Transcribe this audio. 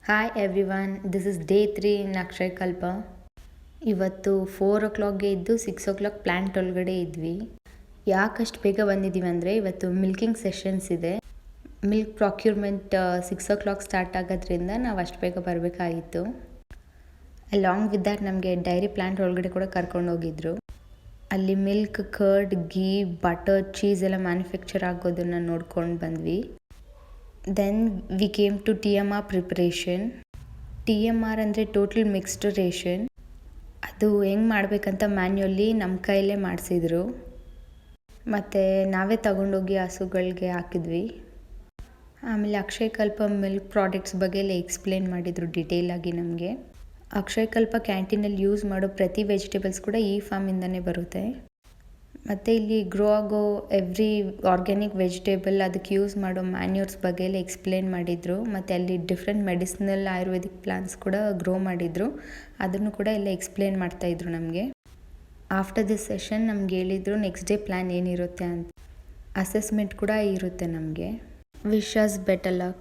Hi everyone, this is day 3 ಇನ್ ಅಕ್ಷಯ ಕಲ್ಪ. ಇವತ್ತು 4 ಓ ಕ್ಲಾಕ್ಗೆ ಇದ್ದು 6 ಓ clock plant ಒಳಗಡೆ ಇದ್ವಿ. ಯಾಕಷ್ಟು ಬೇಗ ಬಂದಿದ್ದೀವಿ ಅಂದರೆ ಇವತ್ತು ಮಿಲ್ಕಿಂಗ್ ಸೆಷನ್ಸ್ ಇದೆ. Milk procurement 6 o'clock start ಆಗೋದ್ರಿಂದ ನಾವು ಅಷ್ಟು ಬೇಗ ಬರಬೇಕಾಗಿತ್ತು. ಅಲಾಂಗ್ ವಿತ್ ದ್ಯಾಟ್ ನಮಗೆ ಡೈರಿ ಪ್ಲ್ಯಾಂಟ್ ಒಳಗಡೆ ಕೂಡ ಕರ್ಕೊಂಡು ಹೋಗಿದ್ರು. ಅಲ್ಲಿ milk, curd, ghee, butter, cheese ಎಲ್ಲ ಮ್ಯಾನುಫ್ಯಾಕ್ಚರ್ ಆಗೋದನ್ನು ನೋಡ್ಕೊಂಡು ಬಂದ್ವಿ. Then we came to TMR preparation. TMR ಅಂದರೆ ಟೋಟಲ್ ಮಿಕ್ಸ್ಡ್ ರೇಷನ್. ಅದು ಹೆಂಗೆ ಮಾಡಬೇಕಂತ ಮ್ಯಾನ್ಯುವಲ್ಲಿ ನಮ್ಮ ಕೈಲೇ ಮಾಡಿಸಿದ್ರು. ಮತ್ತು ನಾವೇ ತಗೊಂಡೋಗಿ ಹಸುಗಳಿಗೆ ಹಾಕಿದ್ವಿ. ಆಮೇಲೆ ಅಕ್ಷಯ ಕಲ್ಪ ಮಿಲ್ಕ್ ಪ್ರಾಡಕ್ಟ್ಸ್ ಬಗ್ಗೆ ಎಲ್ಲ ಎಕ್ಸ್ಪ್ಲೇನ್ ಮಾಡಿದರು ಡಿಟೇಲಾಗಿ ನಮಗೆ. ಅಕ್ಷಯ ಕಲ್ಪ ಕ್ಯಾಂಟೀನಲ್ಲಿ ಯೂಸ್ ಮಾಡೋ ಪ್ರತಿ ವೆಜಿಟೇಬಲ್ಸ್ ಕೂಡ ಈ ಫಾರ್ಮಿಂದನೇ ಬರುತ್ತೆ. ಮತ್ತು ಇಲ್ಲಿ ಗ್ರೋ ಆಗೋ ಎವ್ರಿ ಆರ್ಗ್ಯಾನಿಕ್ ವೆಜಿಟೇಬಲ್, ಅದಕ್ಕೆ ಯೂಸ್ ಮಾಡೋ ಮ್ಯಾನ್ಯೂರ್ಸ್ ಬಗ್ಗೆ ಎಲ್ಲ ಎಕ್ಸ್ಪ್ಲೇನ್ ಮಾಡಿದರು. ಮತ್ತು ಅಲ್ಲಿ ಡಿಫ್ರೆಂಟ್ ಮೆಡಿಸಿನಲ್ ಆಯುರ್ವೇದಿಕ್ ಪ್ಲಾಂಟ್ಸ್ ಕೂಡ ಗ್ರೋ ಮಾಡಿದರು. ಅದನ್ನು ಕೂಡ ಎಲ್ಲ ಎಕ್ಸ್ಪ್ಲೇನ್ ಮಾಡ್ತಾಯಿದ್ರು ನಮಗೆ. ಆಫ್ಟರ್ ದಿಸ್ ಸೆಷನ್ ನಮ್ಗೆ ಹೇಳಿದರು ನೆಕ್ಸ್ಟ್ ಡೇ ಪ್ಲ್ಯಾನ್ ಏನಿರುತ್ತೆ ಅಂತ. ಅಸೆಸ್ಮೆಂಟ್ ಕೂಡ ಇರುತ್ತೆ ನಮಗೆ. Wish us better luck.